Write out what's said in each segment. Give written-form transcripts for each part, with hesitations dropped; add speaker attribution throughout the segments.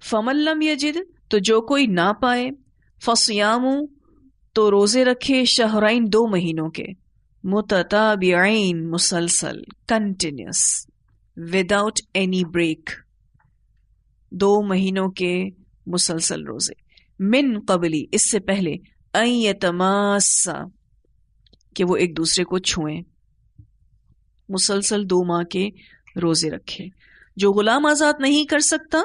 Speaker 1: فمن لم یجد تو جو کوئی نہ پائے، فصیام تو روزے رکھے، شہرین 2 مہینوں کے، متتابعین مسلسل، کنٹینیوس، وداؤٹ اینی بریک، 2 مہینوں کے مسلسل روزے، من قبلی اس سے پہلے، ان یتماسا کہ وہ ایک دوسرے کو چھوئیں، مسلسل 2 ماہ کے روزے رکھے۔ جو غلام آزاد نہیں کر سکتا،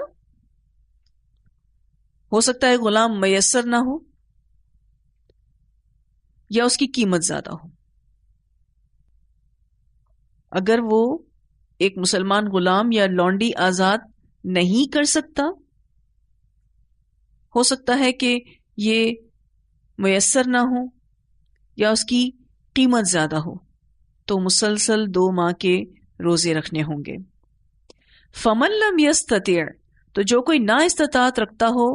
Speaker 1: ہو سکتا ہے غلام میسر نہ ہو یا اس کی قیمت زیادہ ہو۔ اگر وہ ایک مسلمان غلام یا لونڈی آزاد نہیں کر سکتا، ہو سکتا ہے کہ یہ میسر نہ ہو یا اس کی قیمت زیادہ ہو، تو مسلسل 2 ماہ کے روزے رکھنے ہوں گے۔ فمن لم یستطع تو جو کوئی نا استطاعت رکھتا ہو،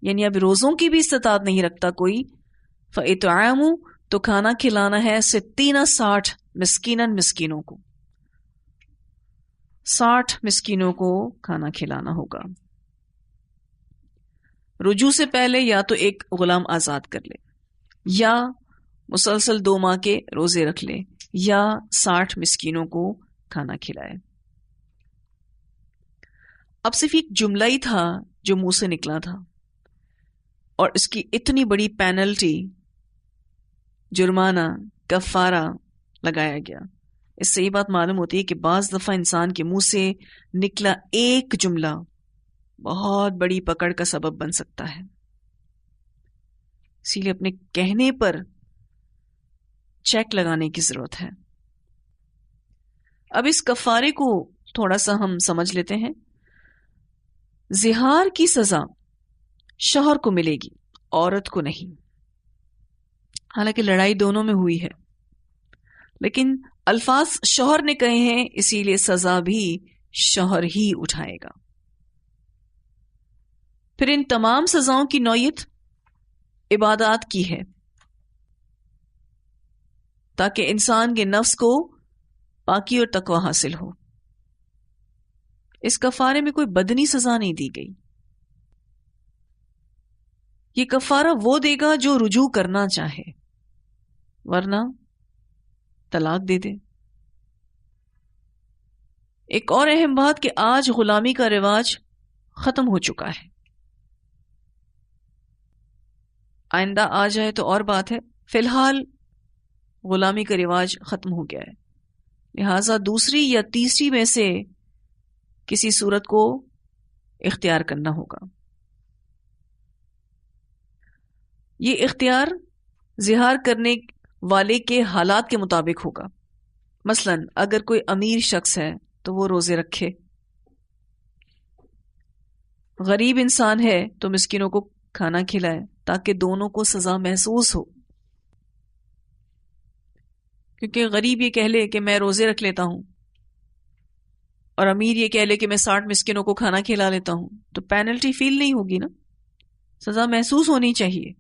Speaker 1: یعنی اب روزوں کی بھی استطاعت نہیں رکھتا کوئی، فاطعام تو کھانا کھلانا ہے 60 مسکیناً مسکینوں کو، 60 مسکینوں کو کھانا کھلانا ہوگا۔ رجوع سے پہلے یا تو ایک غلام آزاد کر لے، یا مسلسل 2 ماہ کے روزے رکھ لے، یا 60 مسکینوں کو کھانا کھلائے۔ اب صرف ایک جملہ ہی تھا جو منہ سے نکلا تھا، اور اس کی اتنی بڑی پینلٹی، جرمانہ، کفارہ لگایا گیا۔ اس سے یہ بات معلوم ہوتی ہے کہ بعض دفعہ انسان کے منہ سے نکلا ایک جملہ بہت بڑی پکڑ کا سبب بن سکتا ہے۔ اسی لیے اپنے کہنے پر چیک لگانے کی ضرورت ہے۔ اب اس کفارے کو تھوڑا سا ہم سمجھ لیتے ہیں۔ زہار کی سزا شوہر کو ملے گی، عورت کو نہیں، حالانکہ لڑائی دونوں میں ہوئی ہے، لیکن الفاظ شوہر نے کہے ہیں، اسی لیے سزا بھی شوہر ہی اٹھائے گا۔ پھر ان تمام سزاؤں کی نوعیت عبادات کی ہے، تاکہ انسان کے نفس کو پاکی اور تقوی حاصل ہو۔ اس کفارے میں کوئی بدنی سزا نہیں دی گئی۔ یہ کفارہ وہ دے گا جو رجوع کرنا چاہے، ورنہ طلاق دے دے۔ ایک اور اہم بات کہ آج غلامی کا رواج ختم ہو چکا ہے، آئندہ آ جائے تو اور بات ہے، فی الحال غلامی کا رواج ختم ہو گیا ہے، لہذا دوسری یا تیسری میں سے کسی صورت کو اختیار کرنا ہوگا۔ یہ اختیار زہار کرنے والے کے حالات کے مطابق ہوگا۔ مثلا اگر کوئی امیر شخص ہے تو وہ روزے رکھے، غریب انسان ہے تو مسکینوں کو کھانا کھلائے، تاکہ دونوں کو سزا محسوس ہو۔ کیونکہ غریب یہ کہہ لے کہ میں روزے رکھ لیتا ہوں، اور امیر یہ کہہ لے کہ میں 60 مسکینوں کو کھانا کھلا لیتا ہوں، تو پینلٹی فیل نہیں ہوگی نا، سزا محسوس ہونی چاہیے۔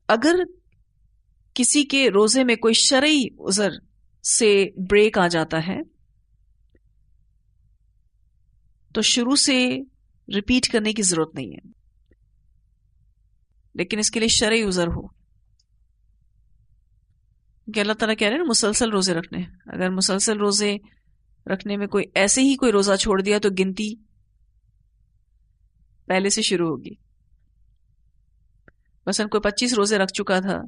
Speaker 1: اگر کسی کے روزے میں کوئی شرعی عذر سے بریک آ جاتا ہے تو شروع سے ریپیٹ کرنے کی ضرورت نہیں ہے، لیکن اس کے لیے شرعی عذر ہو، کہ اللہ تعالیٰ کہہ رہے ہیں نا مسلسل روزے رکھنے۔ اگر مسلسل روزے رکھنے میں کوئی ایسے ہی کوئی روزہ چھوڑ دیا تو گنتی پہلے سے شروع ہوگی۔ مثلا کوئی 25 روزے رکھ چکا تھا،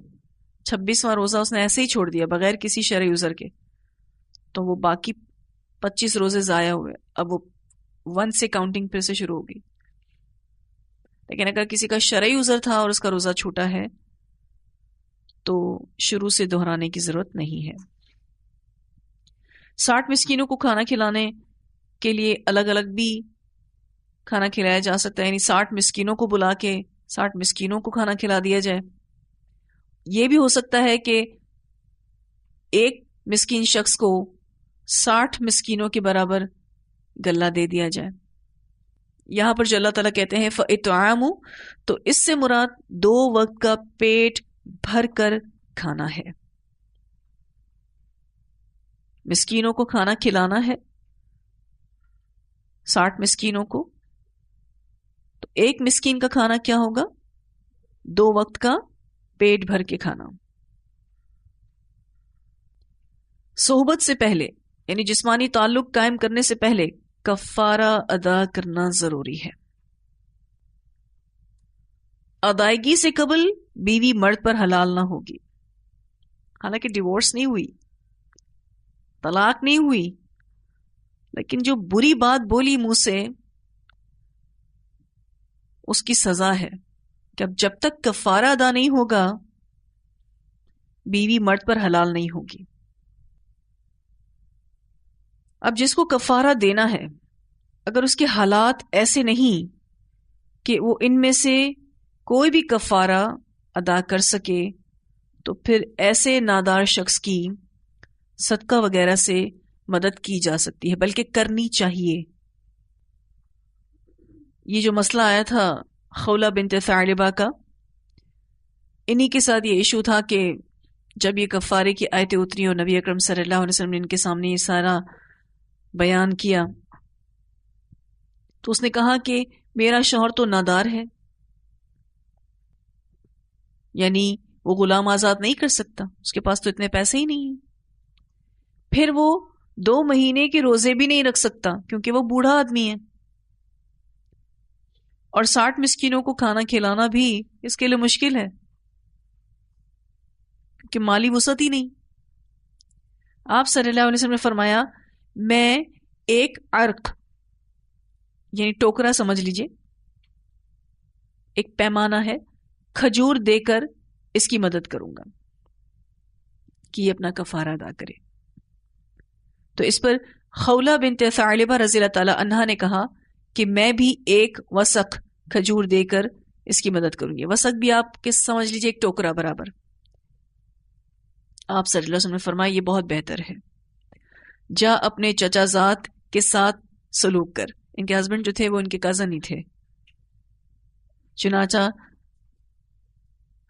Speaker 1: 26واں روزہ اس نے ایسے ہی چھوڑ دیا بغیر کسی شرعی عذر کے، تو وہ باقی 25 روزے ضائع ہوئے، اب وہ 1 سے کاؤنٹنگ پھر سے شروع ہوگی۔ لیکن اگر کسی کا شرعی عذر تھا اور اس کا روزہ چھوٹا ہے تو شروع سے دہرانے کی ضرورت نہیں ہے۔ 60 مسکینوں کو کھانا کھلانے کے لیے الگ الگ بھی کھانا کھلایا جا سکتا ہے، یعنی 60 مسکینوں کو بلا کے 60 مسکینوں کو کھانا کھلا دیا جائے۔ یہ بھی ہو سکتا ہے کہ ایک مسکین شخص کو 60 مسکینوں کے برابر غلہ دے دیا جائے۔ یہاں پر جو اللہ تعالیٰ کہتے ہیں فَإِطْعَامُ، تو اس سے مراد 2 وقت کا پیٹ بھر کر کھانا ہے، مسکینوں کو کھانا کھلانا ہے، 60 مسکینوں کو، تو ایک مسکین کا کھانا کیا ہوگا؟ 2 وقت کا پیٹ بھر کے کھانا. صحبت سے پہلے یعنی جسمانی تعلق قائم کرنے سے پہلے کفارہ ادا کرنا ضروری ہے. ادائیگی سے قبل بیوی مرد پر حلال نہ ہوگی. حالانکہ ڈیورس نہیں ہوئی، طلاق نہیں ہوئی، لیکن جو بری بات بولی منہ سے اس کی سزا ہے کہ اب جب تک کفارہ ادا نہیں ہوگا بیوی مرد پر حلال نہیں ہوگی. اب جس کو کفارہ دینا ہے اگر اس کے حالات ایسے نہیں کہ وہ ان میں سے کوئی بھی کفارہ ادا کر سکے تو پھر ایسے نادار شخص کی صدقہ وغیرہ سے مدد کی جا سکتی ہے، بلکہ کرنی چاہیے. یہ جو مسئلہ آیا تھا خولہ بنت ثعلبہ کا، انہی کے ساتھ یہ ایشو تھا کہ جب یہ کفارے کی آیتیں اتری اور نبی اکرم صلی اللہ علیہ وسلم نے ان کے سامنے یہ سارا بیان کیا تو اس نے کہا کہ میرا شوہر تو نادار ہے، یعنی وہ غلام آزاد نہیں کر سکتا، اس کے پاس تو اتنے پیسے ہی نہیں ہیں. پھر وہ 2 مہینے کے روزے بھی نہیں رکھ سکتا کیونکہ وہ بوڑھا آدمی ہے، اور 60 مسکینوں کو کھانا کھلانا بھی اس کے لیے مشکل ہے کہ مالی وسعت ہی نہیں. آپ صلی اللہ علیہ وسلم نے فرمایا میں ایک عرق یعنی ٹوکرا سمجھ لیجئے، ایک پیمانہ ہے، کھجور دے کر اس کی مدد کروں گا کہ یہ اپنا کفارہ ادا کرے. تو اس پر خولہ بنت ثعلبہ رضی اللہ تعالی عنہا نے کہا کہ میں بھی ایک وسق کھجور دے کر اس کی مدد کروں گی. وسق بھی آپ کس سمجھ لیجئے ایک ٹوکرا برابر. آپ صلی اللہ علیہ وسلم نے فرمایا یہ بہت بہتر ہے، جا اپنے چچا زاد کے ساتھ سلوک کر. ان کے ہسبینڈ جو تھے وہ ان کے کزن ہی تھے. چنانچہ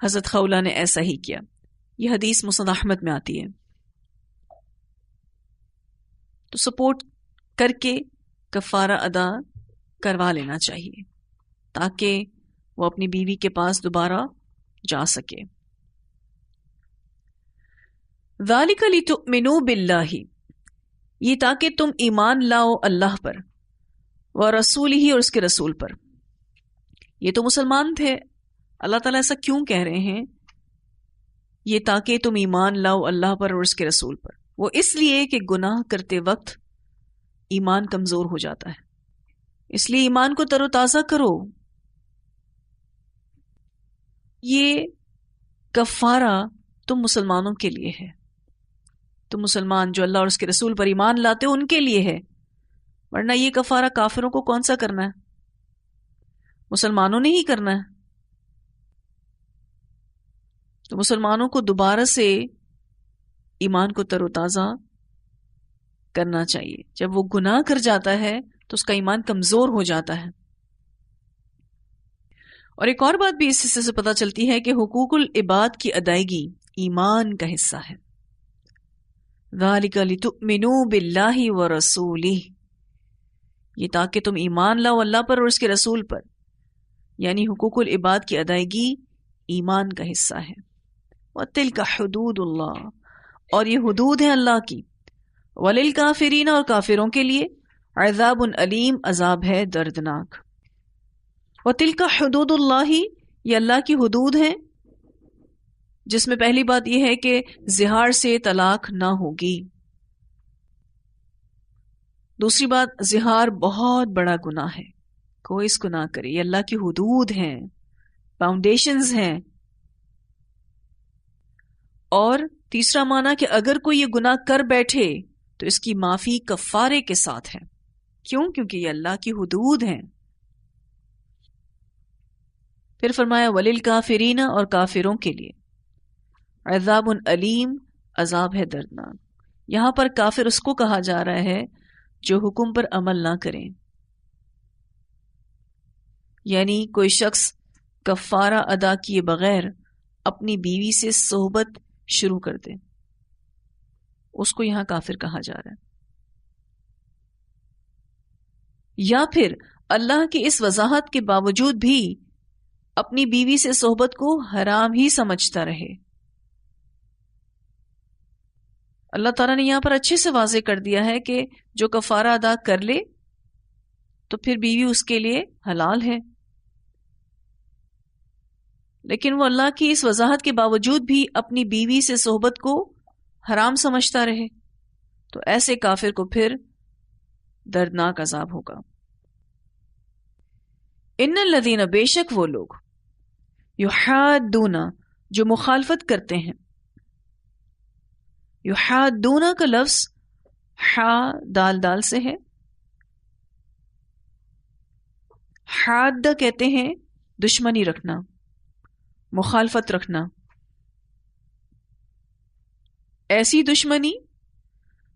Speaker 1: حضرت خولہ نے ایسا ہی کیا. یہ حدیث مسند احمد میں آتی ہے. تو سپورٹ کر کے کفارہ ادا کروا لینا چاہیے تاکہ وہ اپنی بیوی کے پاس دوبارہ جا سکے. ذَلِكَ لِتُؤْمِنُوا بِاللَّهِ، یہ تاکہ تم ایمان لاؤ اللہ پر، وَرَسُولِهِ اور اس کے رسول پر. یہ تو مسلمان تھے، اللہ تعالیٰ ایسا کیوں کہہ رہے ہیں؟ یہ تاکہ تم ایمان لاؤ اللہ پر اور اس کے رسول پر. وہ اس لیے کہ گناہ کرتے وقت ایمان کمزور ہو جاتا ہے، اس لیے ایمان کو تر و تازہ کرو. یہ کفارہ تم مسلمانوں کے لیے ہے، تم مسلمان جو اللہ اور اس کے رسول پر ایمان لاتے ہو ان کے لیے ہے، ورنہ یہ کفارہ کافروں کو کون سا کرنا ہے؟ مسلمانوں نے ہی کرنا ہے. تو مسلمانوں کو دوبارہ سے ایمان کو تر و تازہ کرنا چاہیے. جب وہ گناہ کر جاتا ہے تو اس کا ایمان کمزور ہو جاتا ہے. اور ایک اور بات بھی اس حصے سے پتہ چلتی ہے کہ حقوق العباد کی ادائیگی ایمان کا حصہ ہے. ذَلِكَ لِتُؤْمِنُوا بِاللَّهِ وَرَسُولِهِ، یہ تاکہ تم ایمان لاؤ اللہ پر اور اس کے رسول پر، یعنی حقوق العباد کی ادائیگی ایمان کا حصہ ہے. وَتِلْكَ حُدُودُ اللَّهِ، اور یہ حدود ہیں اللہ کی. وَلِلْكَافِرِينَ، اور کافروں کے لیے. عذاب علیم، عذاب ہے دردناک. وَتِلْكَ حُدُودُ اللَّهِ، یہ اللہ کی حدود ہیں، جس میں پہلی بات یہ ہے کہ زہار سے طلاق نہ ہوگی. دوسری بات، زہار بہت بڑا گناہ ہے، کوئی اس کو نہ کرے. یہ اللہ کی حدود ہیں، فاؤنڈیشنز ہیں. اور تیسرا معنی کہ اگر کوئی یہ گناہ کر بیٹھے تو اس کی معافی کفارے کے ساتھ ہے. کیوں؟ کیونکہ یہ اللہ کی حدود ہیں. پھر فرمایا وَلِلْكَافِرِينَ، اور کافروں کے لیے. عذاب علیم، عذاب ہے دردناک. یہاں پر کافر اس کو کہا جا رہا ہے جو حکم پر عمل نہ کریں. یعنی کوئی شخص کفارہ ادا کیے بغیر اپنی بیوی سے صحبت شروع کر دے، اس کو یہاں کافر کہا جا رہا ہے. یا پھر اللہ کی اس وضاحت کے باوجود بھی اپنی بیوی سے صحبت کو حرام ہی سمجھتا رہے. اللہ تعالیٰ نے یہاں پر اچھے سے واضح کر دیا ہے کہ جو کفارہ ادا کر لے تو پھر بیوی اس کے لیے حلال ہے، لیکن وہ اللہ کی اس وضاحت کے باوجود بھی اپنی بیوی سے صحبت کو حرام سمجھتا رہے تو ایسے کافر کو پھر دردناک عذاب ہوگا. ان الذین، بے شک وہ لوگ، یحادون، جو مخالفت کرتے ہیں. یحادون کا لفظ حا دال دال سے ہے. حاد کہتے ہیں دشمنی رکھنا، مخالفت رکھنا. ایسی دشمنی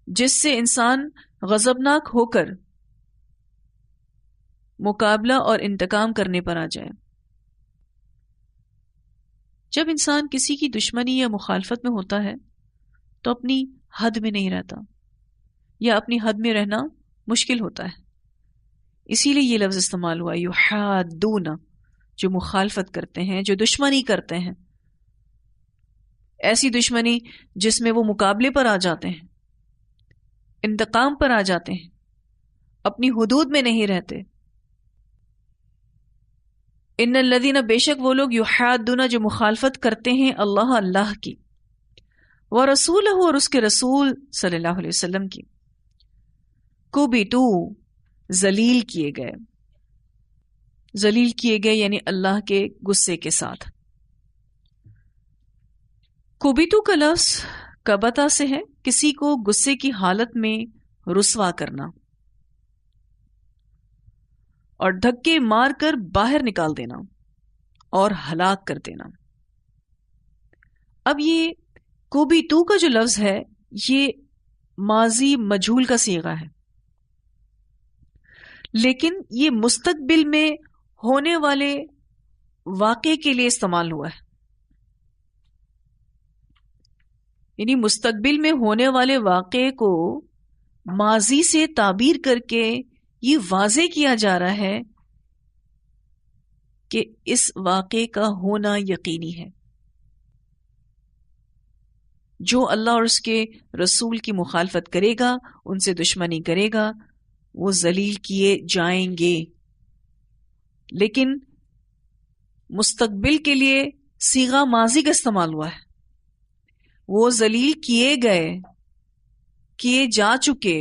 Speaker 1: جس سے انسان غضبناک ہو کر مقابلہ اور انتقام کرنے پر آ جائے. جب انسان کسی کی دشمنی یا مخالفت میں ہوتا ہے تو اپنی حد میں نہیں رہتا، یا اپنی حد میں رہنا مشکل ہوتا ہے. اسی لیے یہ لفظ استعمال ہوا یحادون، جو مخالفت کرتے ہیں، جو دشمنی کرتے ہیں. ایسی دشمنی جس میں وہ مقابلے پر آ جاتے ہیں، انتقام پر آ جاتے ہیں، اپنی حدود میں نہیں رہتے. ان الذین، بے شک وہ لوگ، یحادون، جو مخالفت کرتے ہیں اللہ کی، ورسولہ، اور اس کے رسول صلی اللہ علیہ وسلم کی، کبتو، ذلیل کیے گئے. ذلیل کیے گئے یعنی اللہ کے غصے کے ساتھ. کبتو کا لفظ کبتا سے ہے، کسی کو غصے کی حالت میں رسوا کرنا اور دھکے مار کر باہر نکال دینا اور ہلاک کر دینا. اب یہ کبتو کا جو لفظ ہے یہ ماضی مجہول کا صیغہ ہے، لیکن یہ مستقبل میں ہونے والے واقعے کے لیے استعمال ہوا ہے. یعنی مستقبل میں ہونے والے واقعے کو ماضی سے تعبیر کر کے یہ واضح کیا جا رہا ہے کہ اس واقعے کا ہونا یقینی ہے. جو اللہ اور اس کے رسول کی مخالفت کرے گا، ان سے دشمنی کرے گا، وہ ذلیل کیے جائیں گے. لیکن مستقبل کے لیے صیغہ ماضی کا استعمال ہوا ہے. وہ ذلیل کیے گئے، کیے جا چکے،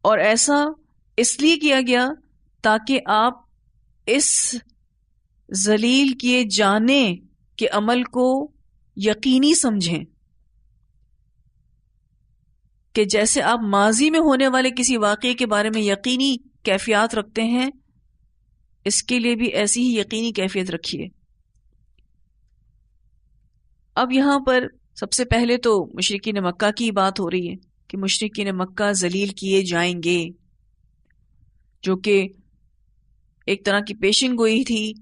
Speaker 1: اور ایسا اس لیے کیا گیا تاکہ آپ اس ذلیل کیے جانے کے عمل کو یقینی سمجھیں کہ جیسے آپ ماضی میں ہونے والے کسی واقعے کے بارے میں یقینی کیفیات رکھتے ہیں، اس کے لیے بھی ایسی ہی یقینی کیفیت رکھیے. اب یہاں پر سب سے پہلے تو مشرکین مکہ کی بات ہو رہی ہے کہ مشرکین مکہ ذلیل کیے جائیں گے، جو کہ ایک طرح کی پیشن گوئی تھی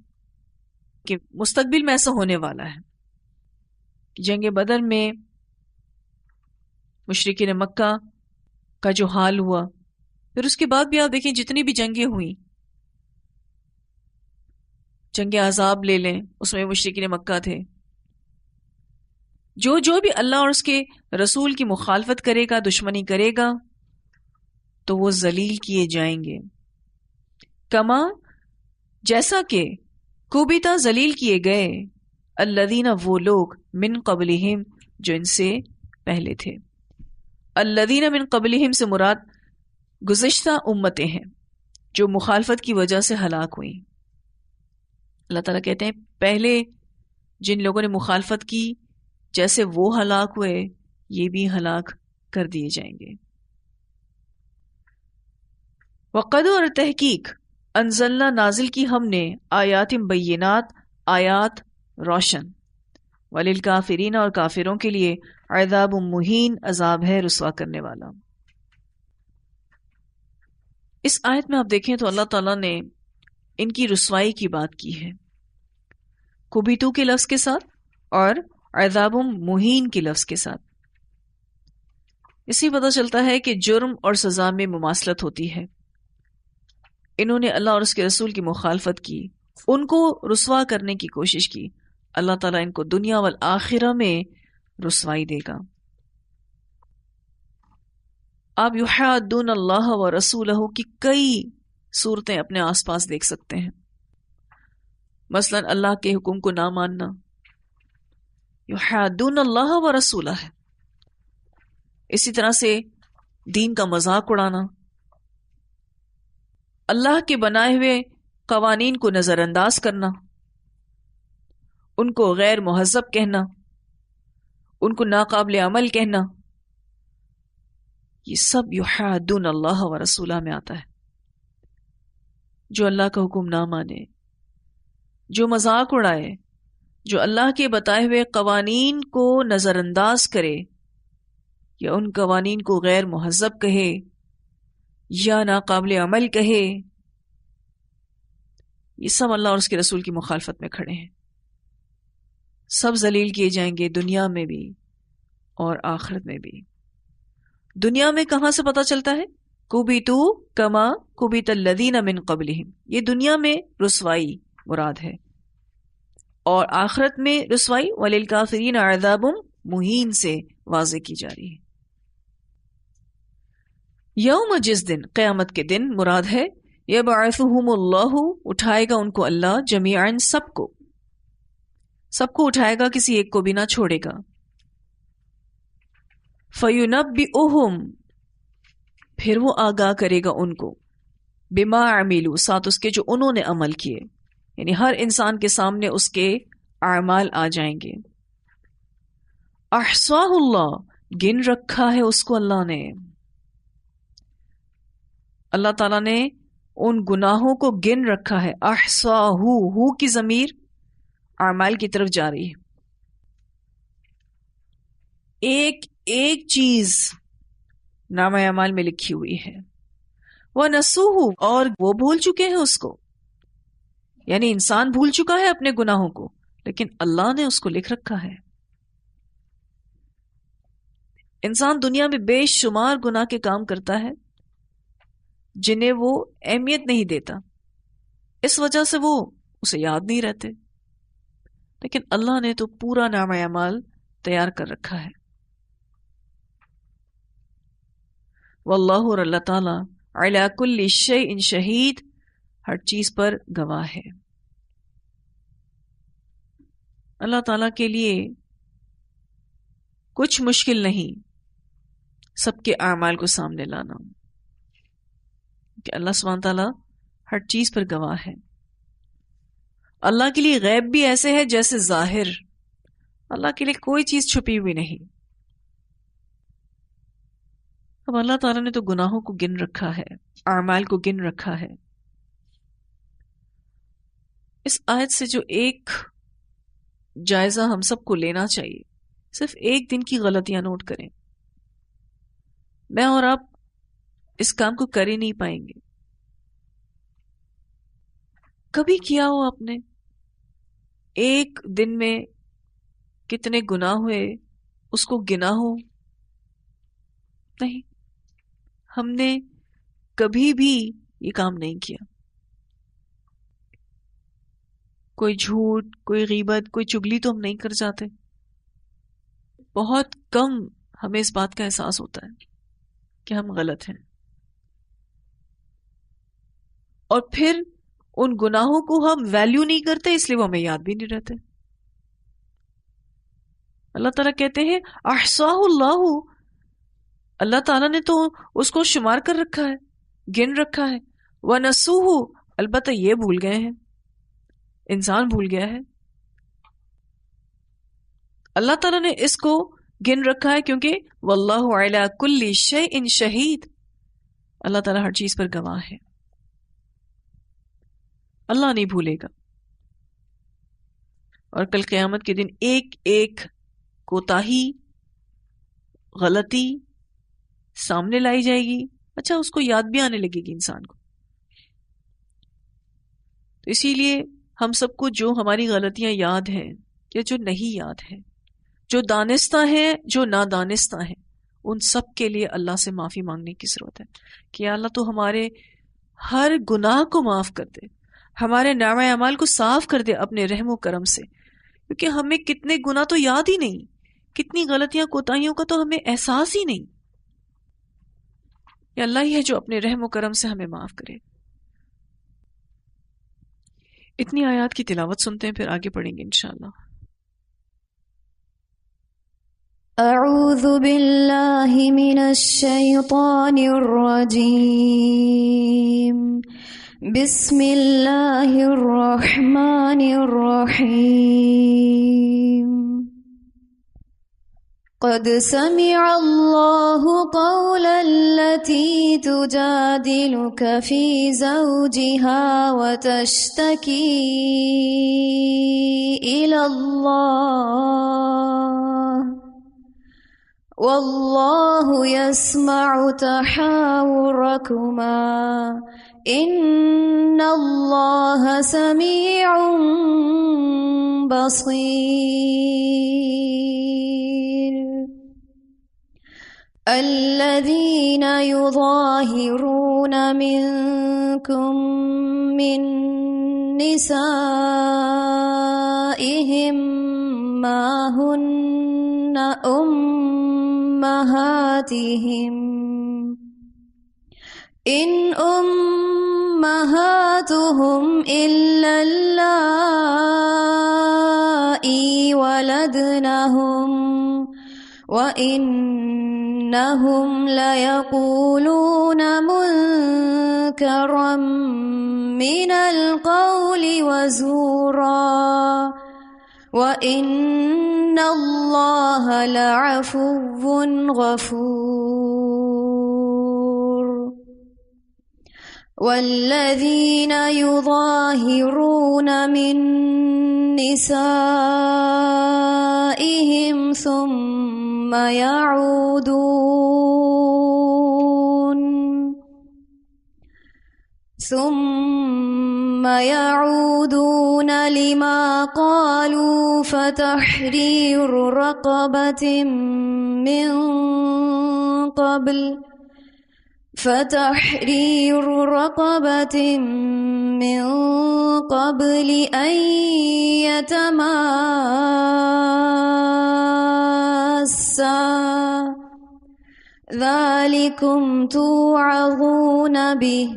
Speaker 1: کہ مستقبل میں ایسا ہونے والا ہے. جنگ بدر میں مشرکین مکہ کا جو حال ہوا، پھر اس کے بعد بھی آپ دیکھیں جتنی بھی جنگیں ہوئیں، جنگ احزاب لے لیں، اس میں مشرکین مکہ تھے. جو بھی اللہ اور اس کے رسول کی مخالفت کرے گا، دشمنی کرے گا، تو وہ ذلیل کیے جائیں گے. کما، جیسا کہ کبتا، ذلیل کیے گئے، الذین، وہ لوگ، من قبلہم، جو ان سے پہلے تھے. الذین من قبلہم سے مراد گزشتہ امتیں ہیں جو مخالفت کی وجہ سے ہلاک ہوئیں. اللہ تعالیٰ کہتے ہیں پہلے جن لوگوں نے مخالفت کی، جیسے وہ ہلاک ہوئے، یہ بھی ہلاک کر دیے جائیں گے. وقد، اور تحقیق، انزلنا، نازل کی ہم نے، آیات بینات، آیات روشن، وللکافرین، اور کافروں کے لیے، عذاب مہین، عذاب ہے رسوا کرنے والا. اس آیت میں آپ دیکھیں تو اللہ تعالیٰ نے ان کی رسوائی کی بات کی ہے، کبیتو کے لفظ کے ساتھ اور عذاب مہین کے لفظ کے ساتھ. اسی پتہ چلتا ہے کہ جرم اور سزا میں مماثلت ہوتی ہے. انہوں نے اللہ اور اس کے رسول کی مخالفت کی، ان کو رسوا کرنے کی کوشش کی. اللہ تعالیٰ ان کو دنیا والآخرہ میں رسوائی دے گا. آپ یحادون اللہ و رسولہ کی کئی صورتیں اپنے آس پاس دیکھ سکتے ہیں. مثلا اللہ کے حکم کو نہ ماننا یحادون اللہ و رسولہ ہے. اسی طرح سے دین کا مذاق اڑانا، اللہ کے بنائے ہوئے قوانین کو نظر انداز کرنا، ان کو غیر مہذب کہنا، ان کو ناقابل عمل کہنا، یہ سب یحادون اللہ و رسولہ میں آتا ہے. جو اللہ کا حکم نہ مانے، جو مذاق اڑائے، جو اللہ کے بتائے ہوئے قوانین کو نظر انداز کرے یا ان قوانین کو غیر مہذب کہے یا ناقابل عمل کہے، یہ سب اللہ اور اس کے رسول کی مخالفت میں کھڑے ہیں. سب ذلیل کیے جائیں گے، دنیا میں بھی اور آخرت میں بھی. دنیا میں کہاں سے پتہ چلتا ہے؟ کبیتو کما کبیت الذین من قبلہم، یہ دنیا میں رسوائی مراد ہے، اور آخرت میں رسوائی وللکافرین عذاب مہین سے واضح کی جا رہی ہے. یوم، جس دن، قیامت کے دن مراد ہے. یبعثہم اللہ، اٹھائے گا ان کو اللہ، جمیعاً سب کو اٹھائے گا، کسی ایک کو بھی نہ چھوڑے گا. فَيُنَبِّئُهُمْ، پھر وہ آگاہ کرے گا ان کو، بما عملوا، ساتھ اس کے جو انہوں نے عمل کیے، یعنی ہر انسان کے سامنے اس کے اعمال آ جائیں گے. احصاہ اللہ، گن رکھا ہے اس کو اللہ نے. اللہ تعالیٰ نے ان گناہوں کو گن رکھا ہے. احصاہ، ہو کی ضمیر اعمال کی طرف جا رہی ہے. ایک ایک چیز نامہ اعمال میں لکھی ہوئی ہے. وَنَسُوهُ، اور وہ بھول چکے ہیں اس کو. یعنی انسان بھول چکا ہے اپنے گناہوں کو، لیکن اللہ نے اس کو لکھ رکھا ہے. انسان دنیا میں بے شمار گناہ کے کام کرتا ہے جنہیں وہ اہمیت نہیں دیتا، اس وجہ سے وہ اسے یاد نہیں رہتے، لیکن اللہ نے تو پورا نامہ اعمال تیار کر رکھا ہے. واللہ، اور اللہ تعالیٰ، علی کل شیء شہید، ہر چیز پر گواہ ہے. اللہ تعالیٰ کے لیے کچھ مشکل نہیں سب کے اعمال کو سامنے لانا، کہ اللہ سبحانہ تعالیٰ ہر چیز پر گواہ ہے. اللہ کے لیے غیب بھی ایسے ہے جیسے ظاہر. اللہ کے لیے کوئی چیز چھپی ہوئی نہیں. اب اللہ تعالیٰ نے تو گناہوں کو گن رکھا ہے، اعمال کو گن رکھا ہے. اس آیت سے جو ایک جائزہ ہم سب کو لینا چاہیے، صرف ایک دن کی غلطیاں نوٹ کریں. میں اور آپ اس کام کو کر ہی نہیں پائیں گے. کبھی کیا ہو آپ نے ایک دن میں کتنے گناہ ہوئے اس کو گنا ہو؟ نہیں، ہم نے کبھی بھی یہ کام نہیں کیا. کوئی جھوٹ، کوئی غیبت، کوئی چگلی تو ہم نہیں کر جاتے. بہت کم ہمیں اس بات کا احساس ہوتا ہے کہ ہم غلط ہیں، اور پھر ان گناہوں کو ہم ویلیو نہیں کرتے، اس لیے وہ ہمیں یاد بھی نہیں رہتے. اللہ تعالیٰ کہتے ہیں احصاہ اللہ، اللہ تعالیٰ نے تو اس کو شمار کر رکھا ہے، گن رکھا ہے. وَنَسُوهُ، البتہ یہ بھول گئے ہیں، انسان بھول گیا ہے. اللہ تعالیٰ نے اس کو گن رکھا ہے کیونکہ واللہ علی کل شیء شہید، اللہ تعالیٰ ہر چیز پر گواہ ہے. اللہ نہیں بھولے گا. اور کل قیامت کے دن ایک ایک کوتاہی، غلطی سامنے لائی جائے گی. اچھا، اس کو یاد بھی آنے لگے گی انسان کو. تو اسی لیے ہم سب کو جو ہماری غلطیاں یاد ہیں یا جو نہیں یاد ہیں، جو دانستہ ہیں جو نادانستہ ہیں، ان سب کے لیے اللہ سے معافی مانگنے کی ضرورت ہے کہ یا اللہ تو ہمارے ہر گناہ کو معاف کر دے، ہمارے نامہ اعمال کو صاف کر دے اپنے رحم و کرم سے، کیونکہ ہمیں کتنے گناہ تو یاد ہی نہیں، کتنی غلطیاں کوتاہیوں کا تو ہمیں احساس ہی نہیں. یا اللہ ہی ہے جو اپنے رحم و کرم سے ہمیں معاف کرے. اتنی آیات کی تلاوت سنتے ہیں، پھر آگے پڑھیں گے انشاءاللہ.
Speaker 2: اعوذ باللہ من الشیطان الرجیم بسم اللہ الرحمن الرحیم قد سمع اللہ قول التي تجادلك في زوجها وتشتكي إلى الله واللہ يسمع تحاوركما ان اللہ سمیع بصیر. الذین یظاہرون منکم من نسائهم ما هن أمهاتهم إن أمهاتهم إلا اللائي ولدنهم وإنهم ليقولون منكرا من القول وزورا وَإِنَّ اللَّهَ لَعَفُوٌّ غَفُورٌ. وَالَّذِينَ يُظَاهِرُونَ مِن نِّسَائِهِمْ ثُمَّ يعودون لما قالوا فتحرير رقبة من قبل أن يتماسا ذلكم توعظون به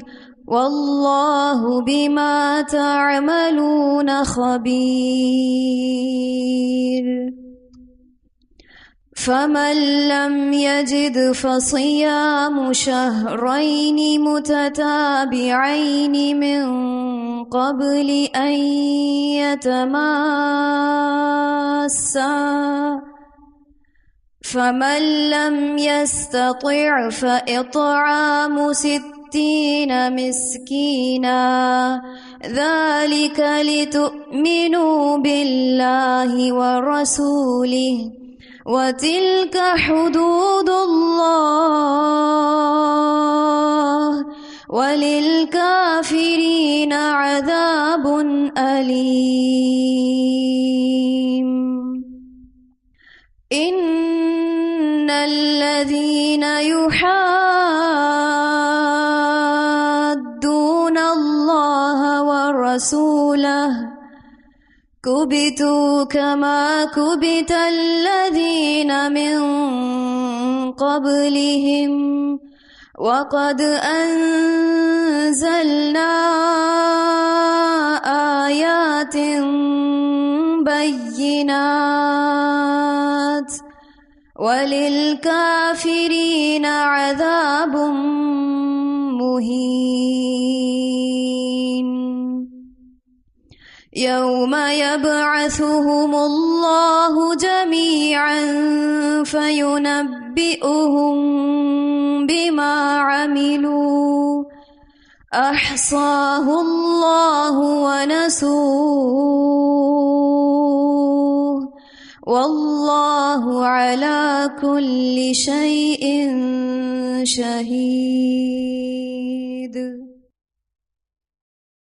Speaker 2: واللہ بما تعملون خبیر. فمن لم يجد فصيام شهرين متتابعين من قبل أن يتماسا فمن لم يستطع فإطعام 60 مسكينا ذلك لتؤمنوا بالله ورسوله وتلك حدود الله وللكافرين عذاب أليم. إن الذين يحادون الله ورسوله كبتوا كما كبت الذين من قبلهم وقد أنزلنا آيات بينات وللكافرين عذاب مهين. يوم يبعثهم الله جميعا فينبئهم بما عملوا أحصاه الله ونسوه والله على كل شيء شهيد.